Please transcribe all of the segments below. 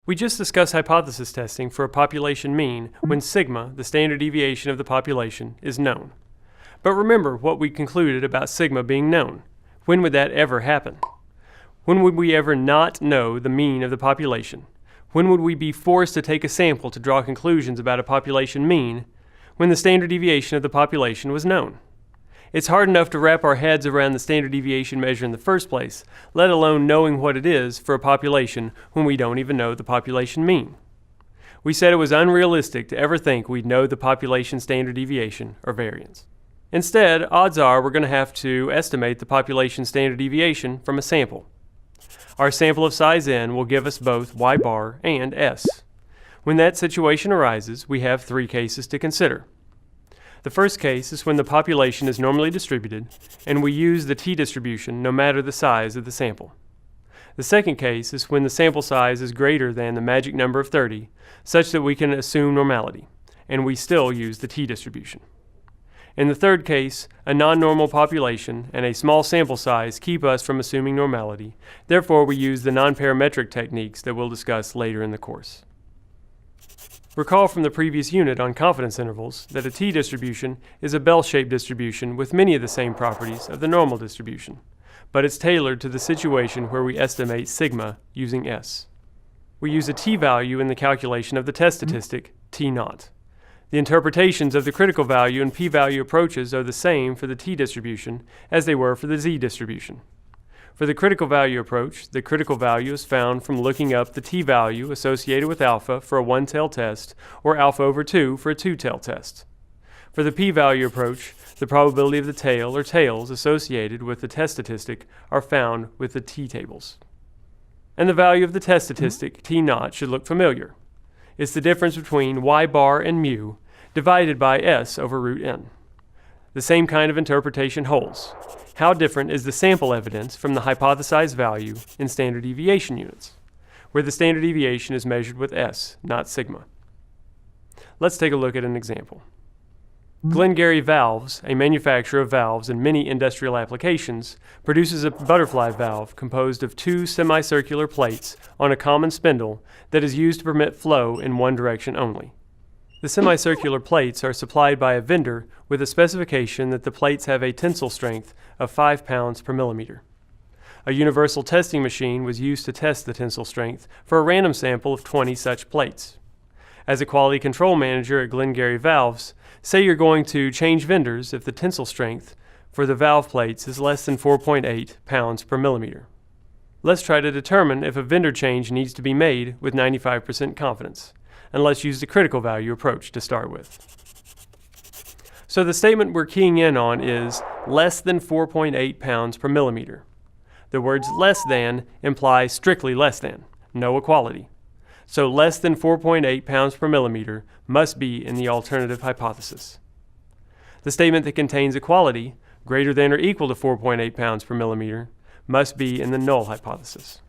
We just discussed hypothesis testing for a population mean when sigma, the standard deviation of the population, is known. But remember what we concluded about sigma being known. When would that ever happen? When would we ever not know the mean of the population? When would we be forced to take a sample to draw conclusions about a population mean when the standard deviation of the population was known? It's hard enough to wrap our heads around the standard deviation measure in the first place, let alone knowing what it is for a population when we don't even know the population mean. We said it was unrealistic to ever think we'd know the population standard deviation or variance. Instead, odds are we're going to have to estimate the population standard deviation from a sample. Our sample of size n will give us both y bar and s. When that situation arises, we have three cases to consider. The first case is when the population is normally distributed and we use the t-distribution no matter the size of the sample. The second case is when the sample size is greater than the magic number of 30, such that we can assume normality, and we still use the t-distribution. In the third case, a non-normal population and a small sample size keep us from assuming normality, therefore we use the non-parametric techniques that we'll discuss later in the course. Recall from the previous unit on confidence intervals that a t-distribution is a bell-shaped distribution with many of the same properties of the normal distribution, but it's tailored to the situation where we estimate sigma using s. We use a t-value in the calculation of the test statistic t0. The interpretations of the critical value and p-value approaches are the same for the t-distribution as they were for the z-distribution. For the critical value approach, the critical value is found from looking up the t-value associated with alpha for a one-tail test or alpha over 2 for a two-tail test. For the p-value approach, the probability of the tail or tails associated with the test statistic are found with the t-tables. And the value of the test statistic, t0, should look familiar. It's the difference between y bar and mu divided by s over root n. The same kind of interpretation holds. How different is the sample evidence from the hypothesized value in standard deviation units, where the standard deviation is measured with s, not sigma? Let's take a look at an example. Glengarry Valves, a manufacturer of valves in many industrial applications, produces a butterfly valve composed of two semicircular plates on a common spindle that is used to permit flow in one direction only. The semicircular plates are supplied by a vendor with a specification that the plates have a tensile strength of 5 pounds per millimeter. A universal testing machine was used to test the tensile strength for a random sample of 20 such plates. As a quality control manager at Glengarry Valves, say you're going to change vendors if the tensile strength for the valve plates is less than 4.8 pounds per millimeter. Let's try to determine if a vendor change needs to be made with 95% confidence. And let's use the critical value approach to start with. So the statement we're keying in on is less than 4.8 pounds per millimeter. The words less than imply strictly less than, no equality. So less than 4.8 pounds per millimeter must be in the alternative hypothesis. The statement that contains equality, greater than or equal to 4.8 pounds per millimeter, must be in the null hypothesis.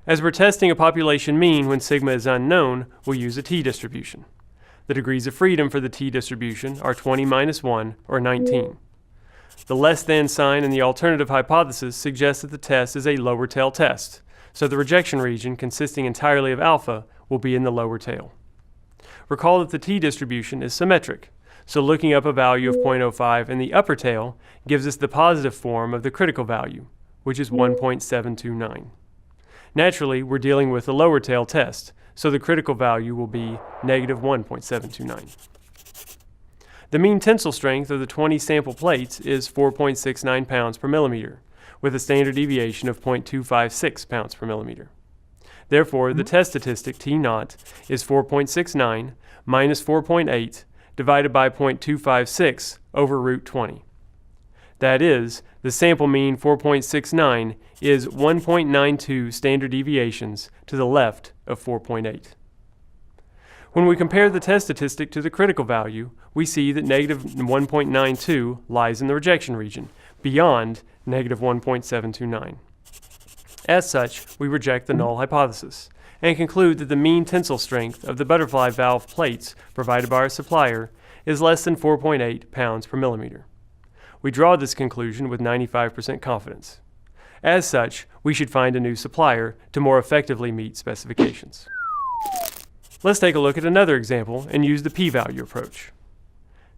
As we're testing a population mean when sigma is unknown, we'll use a t-distribution. The degrees of freedom for the t-distribution are 20 minus 1, or 19. The less than sign in the alternative hypothesis suggests that the test is a lower tail test, so the rejection region consisting entirely of alpha will be in the lower tail. Recall that the t-distribution is symmetric, so looking up a value of 0.05 in the upper tail gives us the positive form of the critical value, which is 1.729. Naturally, we're dealing with a lower tail test, so the critical value will be negative 1.729. The mean tensile strength of the 20 sample plates is 4.69 pounds per millimeter, with a standard deviation of 0.256 pounds per millimeter. Therefore, the test statistic t0 is 4.69 minus 4.8 divided by 0.256 over root 20. That is, the sample mean 4.69 is 1.92 standard deviations to the left of 4.8. When we compare the test statistic to the critical value, we see that negative 1.92 lies in the rejection region, beyond negative 1.729. As such, we reject the null hypothesis, and conclude that the mean tensile strength of the butterfly valve plates provided by our supplier is less than 4.8 pounds per millimeter. We draw this conclusion with 95% confidence. As such, we should find a new supplier to more effectively meet specifications. Let's take a look at another example and use the p-value approach.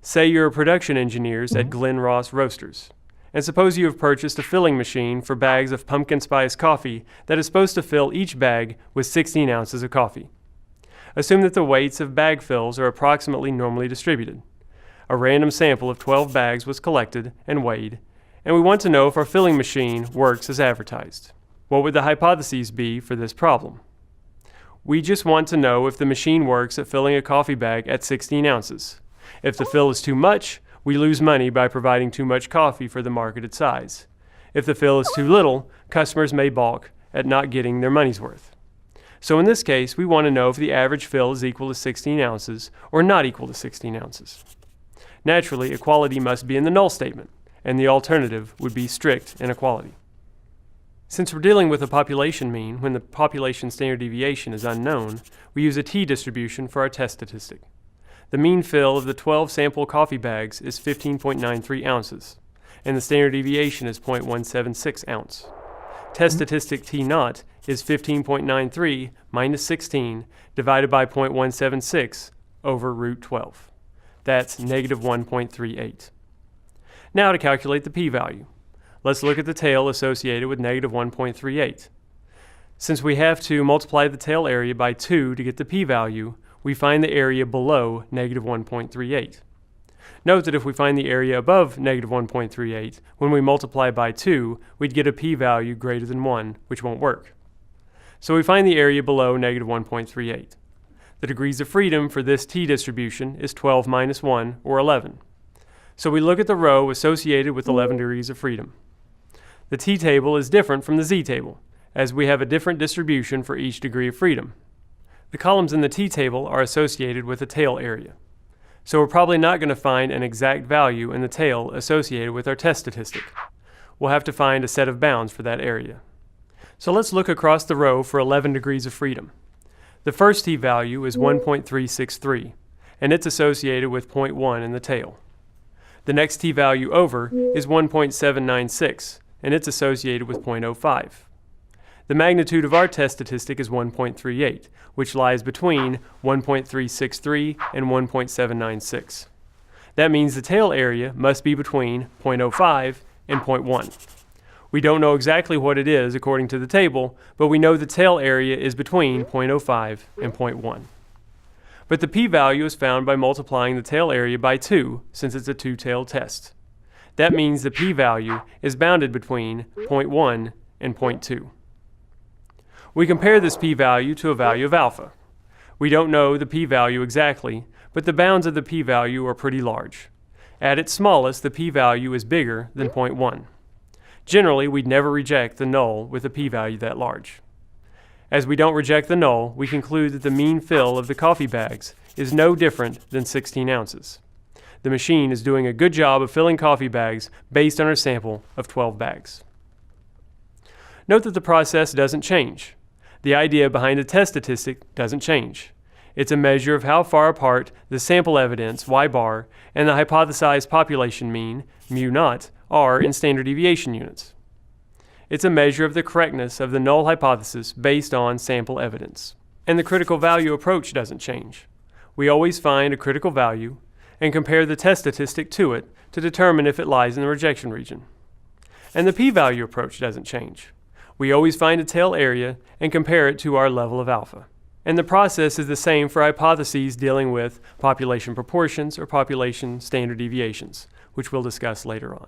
Say you're production engineers at Glen Ross Roasters, and suppose you have purchased a filling machine for bags of pumpkin spice coffee that is supposed to fill each bag with 16 ounces of coffee. Assume that the weights of bag fills are approximately normally distributed. A random sample of 12 bags was collected and weighed, and we want to know if our filling machine works as advertised. What would the hypotheses be for this problem? We just want to know if the machine works at filling a coffee bag at 16 ounces. If the fill is too much, we lose money by providing too much coffee for the marketed size. If the fill is too little, customers may balk at not getting their money's worth. So in this case, we want to know if the average fill is equal to 16 ounces or not equal to 16 ounces. Naturally, equality must be in the null statement, and the alternative would be strict inequality. Since we're dealing with a population mean when the population standard deviation is unknown, we use a t-distribution for our test statistic. The mean fill of the 12 sample coffee bags is 15.93 ounces, and the standard deviation is 0.176 ounce. Test statistic T0 is 15.93 minus 16 divided by 0.176 over root 12. That's negative 1.38. Now to calculate the p-value. Let's look at the tail associated with negative 1.38. Since we have to multiply the tail area by 2 to get the p-value, we find the area below negative 1.38. Note that if we find the area above negative 1.38, when we multiply by 2, we'd get a p-value greater than 1, which won't work. So we find the area below negative 1.38. The degrees of freedom for this t-distribution is 12 minus 1, or 11. So we look at the row associated with 11 degrees of freedom. The t-table is different from the z-table, as we have a different distribution for each degree of freedom. The columns in the t-table are associated with the tail area. So we're probably not going to find an exact value in the tail associated with our test statistic. We'll have to find a set of bounds for that area. So let's look across the row for 11 degrees of freedom. The first t-value is 1.363, and it's associated with 0.1 in the tail. The next t-value over is 1.796, and it's associated with 0.05. The magnitude of our test statistic is 1.38, which lies between 1.363 and 1.796. That means the tail area must be between 0.05 and 0.1. We don't know exactly what it is according to the table, but we know the tail area is between 0.05 and 0.1. But the p-value is found by multiplying the tail area by 2, since it's a two-tailed test. That means the p-value is bounded between 0.1 and 0.2. We compare this p-value to a value of alpha. We don't know the p-value exactly, but the bounds of the p-value are pretty large. At its smallest, the p-value is bigger than 0.1. Generally, we'd never reject the null with a p-value that large. As we don't reject the null, we conclude that the mean fill of the coffee bags is no different than 16 ounces. The machine is doing a good job of filling coffee bags based on our sample of 12 bags. Note that the process doesn't change. The idea behind the test statistic doesn't change. It's a measure of how far apart the sample evidence, y bar, and the hypothesized population mean, mu naught, are in standard deviation units. It's a measure of the correctness of the null hypothesis based on sample evidence. And the critical value approach doesn't change. We always find a critical value and compare the test statistic to it to determine if it lies in the rejection region. And the p-value approach doesn't change. We always find a tail area and compare it to our level of alpha. And the process is the same for hypotheses dealing with population proportions or population standard deviations, which we'll discuss later on.